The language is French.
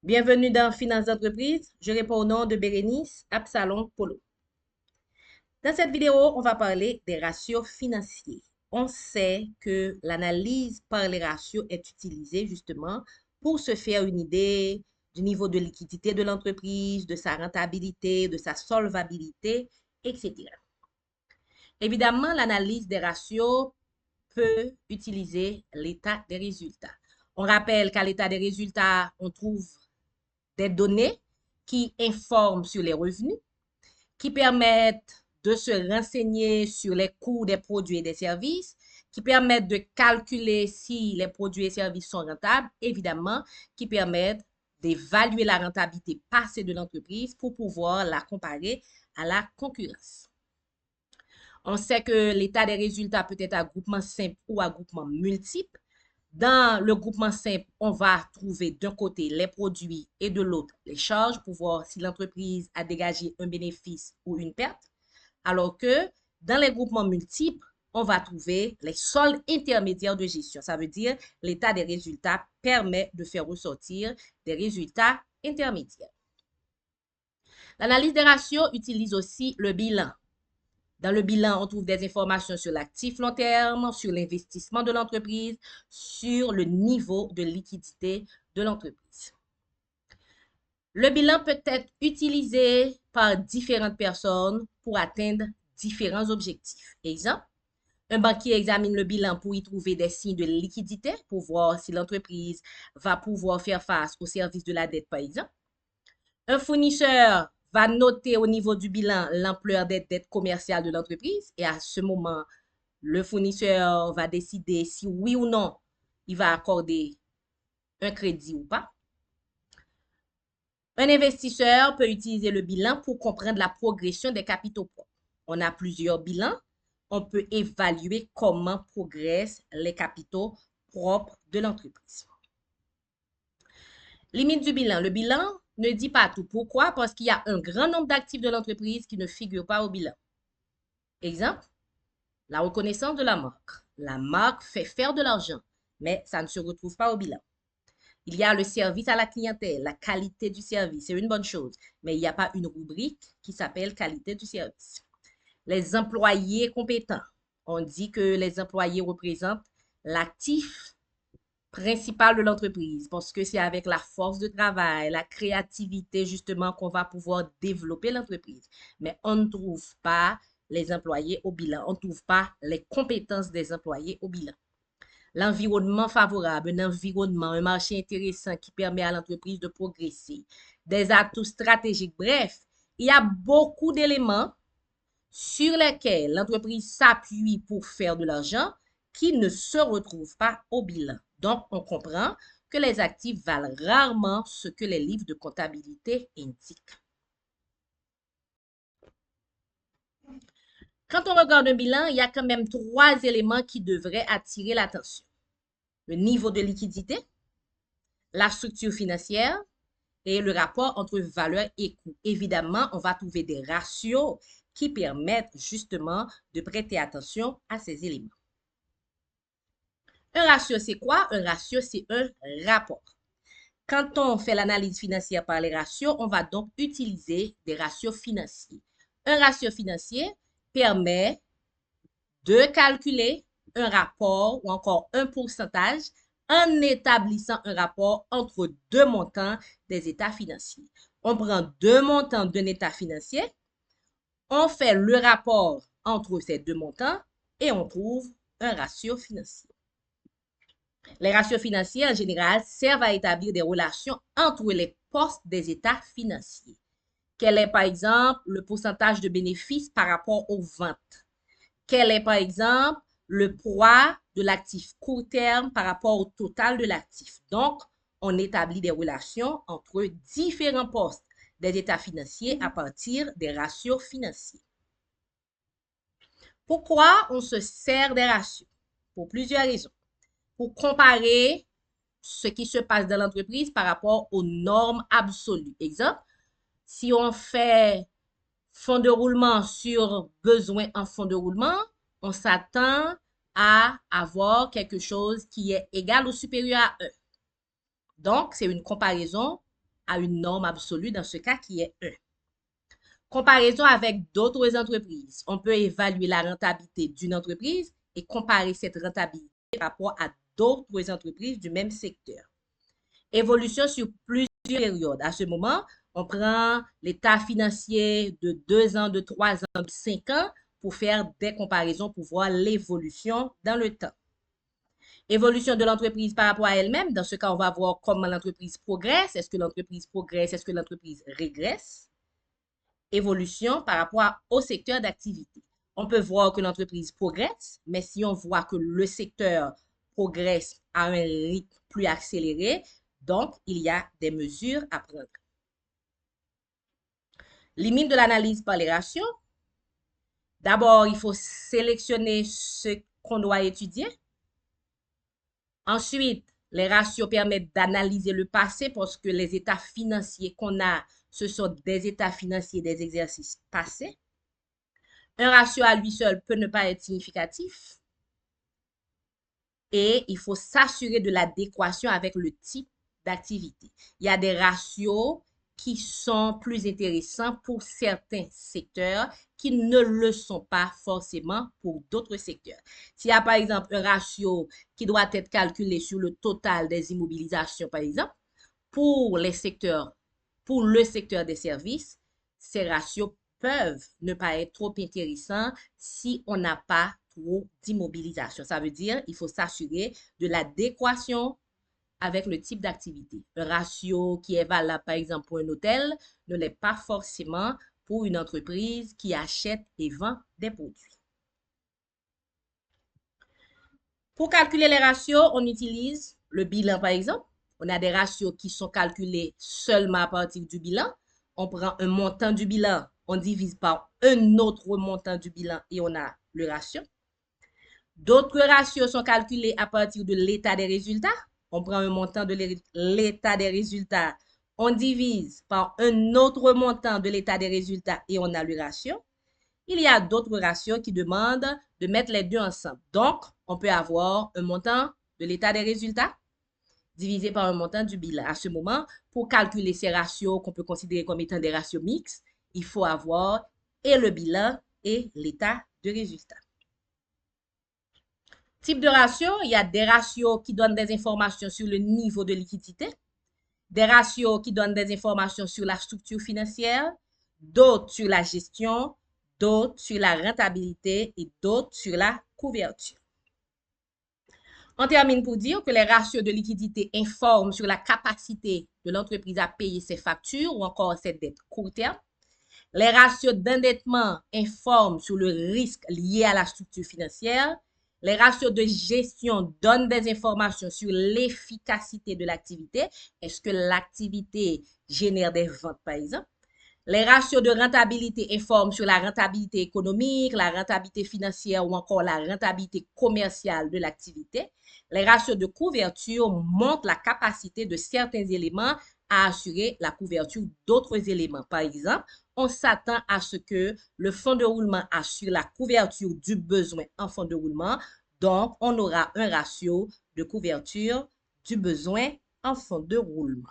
Bienvenue dans Finance d'entreprise. Je réponds au nom de Bérénice Absalom Polo. Dans cette vidéo, on va parler des ratios financiers. On sait que l'analyse par les ratios est utilisée justement pour se faire une idée du niveau de liquidité de l'entreprise, de sa rentabilité, de sa solvabilité, etc. Évidemment, l'analyse des ratios peut utiliser l'état des résultats. On rappelle qu'à l'état des résultats, on trouve des données qui informent sur les revenus, qui permettent de se renseigner sur les coûts des produits et des services, qui permettent de calculer si les produits et services sont rentables, évidemment, qui permettent d'évaluer la rentabilité passée de l'entreprise pour pouvoir la comparer à la concurrence. On sait que l'état des résultats peut être à groupement simple ou à groupement multiple. Dans le groupement simple, on va trouver d'un côté les produits et de l'autre les charges pour voir si l'entreprise a dégagé un bénéfice ou une perte. Alors que dans les groupements multiples, on va trouver les soldes intermédiaires de gestion. Ça veut dire l'état des résultats permet de faire ressortir des résultats intermédiaires. L'analyse des ratios utilise aussi le bilan. Dans le bilan, on trouve des informations sur l'actif long terme, sur l'investissement de l'entreprise, sur le niveau de liquidité de l'entreprise. Le bilan peut être utilisé par différentes personnes pour atteindre différents objectifs. Exemple, un banquier examine le bilan pour y trouver des signes de liquidité, pour voir si l'entreprise va pouvoir faire face au service de la dette, par exemple. Un fournisseur va noter au niveau du bilan l'ampleur des dettes commerciales de l'entreprise et à ce moment, le fournisseur va décider si oui ou non il va accorder un crédit ou pas. Un investisseur peut utiliser le bilan pour comprendre la progression des capitaux propres. On a plusieurs bilans. On peut évaluer comment progressent les capitaux propres de l'entreprise. Limite du bilan. Le bilan ne dit pas tout. Pourquoi? Parce qu'il y a un grand nombre d'actifs de l'entreprise qui ne figurent pas au bilan. Exemple, la reconnaissance de la marque. La marque fait faire de l'argent, mais ça ne se retrouve pas au bilan. Il y a le service à la clientèle, la qualité du service, c'est une bonne chose, mais il n'y a pas une rubrique qui s'appelle qualité du service. Les employés compétents. On dit que les employés représentent l'actif principal de l'entreprise parce que c'est avec la force de travail, la créativité justement qu'on va pouvoir développer l'entreprise. Mais on ne trouve pas les employés au bilan, on ne trouve pas les compétences des employés au bilan. L'environnement favorable, un environnement, un marché intéressant qui permet à l'entreprise de progresser, des atouts stratégiques. Bref, il y a beaucoup d'éléments sur lesquels l'entreprise s'appuie pour faire de l'argent qui ne se retrouvent pas au bilan. Donc, on comprend que les actifs valent rarement ce que les livres de comptabilité indiquent. Quand on regarde un bilan, il y a quand même 3 éléments qui devraient attirer l'attention. Le niveau de liquidité, la structure financière et le rapport entre valeur et coût. Évidemment, on va trouver des ratios qui permettent justement de prêter attention à ces éléments. Un ratio, c'est quoi? Un ratio, c'est un rapport. Quand on fait l'analyse financière par les ratios, on va donc utiliser des ratios financiers. Un ratio financier permet de calculer un rapport ou encore un pourcentage en établissant un rapport entre deux montants des états financiers. On prend deux montants d'un état financier, on fait le rapport entre ces deux montants et on trouve un ratio financier. Les ratios financiers, en général, servent à établir des relations entre les postes des états financiers. Quel est, par exemple, le pourcentage de bénéfices par rapport aux ventes? Quel est, par exemple, le poids de l'actif court terme par rapport au total de l'actif? Donc, on établit des relations entre différents postes des états financiers à partir des ratios financiers. Pourquoi on se sert des ratios? Pour plusieurs raisons. Pour comparer ce qui se passe dans l'entreprise par rapport aux normes absolues. Exemple, si on fait fonds de roulement sur besoin en fonds de roulement, on s'attend à avoir quelque chose qui est égal ou supérieur à 1. Donc, c'est une comparaison à une norme absolue dans ce cas qui est 1. Comparaison avec d'autres entreprises. On peut évaluer la rentabilité d'une entreprise et comparer cette rentabilité par rapport à d'autres entreprises du même secteur. Évolution sur plusieurs périodes. À ce moment, on prend l'état financier de 2 ans, de 3 ans, de 5 ans pour faire des comparaisons, pour voir l'évolution dans le temps. Évolution de l'entreprise par rapport à elle-même. Dans ce cas, on va voir comment l'entreprise progresse. Est-ce que l'entreprise progresse? Est-ce que l'entreprise régresse? Évolution par rapport au secteur d'activité. On peut voir que l'entreprise progresse, mais si on voit que le secteur progresse à un rythme plus accéléré, donc il y a des mesures à prendre. Limite de l'analyse par les ratios. D'abord, il faut sélectionner ce qu'on doit étudier. Ensuite, les ratios permettent d'analyser le passé parce que les états financiers qu'on a, ce sont des états financiers des exercices passés. Un ratio à lui seul peut ne pas être significatif. Et il faut s'assurer de l'adéquation avec le type d'activité. Il y a des ratios qui sont plus intéressants pour certains secteurs qui ne le sont pas forcément pour d'autres secteurs. S'il y a par exemple un ratio qui doit être calculé sur le total des immobilisations, par exemple, pour les secteurs, pour le secteur des services, ces ratios peuvent ne pas être trop intéressants si on n'a pas trop d'immobilisation. Ça veut dire qu'il faut s'assurer de l'adéquation avec le type d'activité. Un ratio qui est valable, par exemple, pour un hôtel ne l'est pas forcément pour une entreprise qui achète et vend des produits. Pour calculer les ratios, on utilise le bilan, par exemple. On a des ratios qui sont calculés seulement à partir du bilan. On prend un montant du bilan, on divise par un autre montant du bilan et on a le ratio. D'autres ratios sont calculés à partir de l'état des résultats. On prend un montant de l'état des résultats, on divise par un autre montant de l'état des résultats et on a le ratio. Il y a d'autres ratios qui demandent de mettre les deux ensemble. Donc, on peut avoir un montant de l'état des résultats divisé par un montant du bilan. À ce moment, pour calculer ces ratios qu'on peut considérer comme étant des ratios mixtes, il faut avoir et le bilan et l'état de résultat. Type de ratio, il y a des ratios qui donnent des informations sur le niveau de liquidité, des ratios qui donnent des informations sur la structure financière, d'autres sur la gestion, d'autres sur la rentabilité et d'autres sur la couverture. On termine pour dire que les ratios de liquidité informent sur la capacité de l'entreprise à payer ses factures ou encore ses dettes court terme. Les ratios d'endettement informent sur le risque lié à la structure financière. Les ratios de gestion donnent des informations sur l'efficacité de l'activité. Est-ce que l'activité génère des ventes, par exemple? Les ratios de rentabilité informent sur la rentabilité économique, la rentabilité financière ou encore la rentabilité commerciale de l'activité. Les ratios de couverture montrent la capacité de certains éléments à assurer la couverture d'autres éléments. Par exemple, on s'attend à ce que le fonds de roulement assure la couverture du besoin en fonds de roulement. Donc, on aura un ratio de couverture du besoin en fonds de roulement.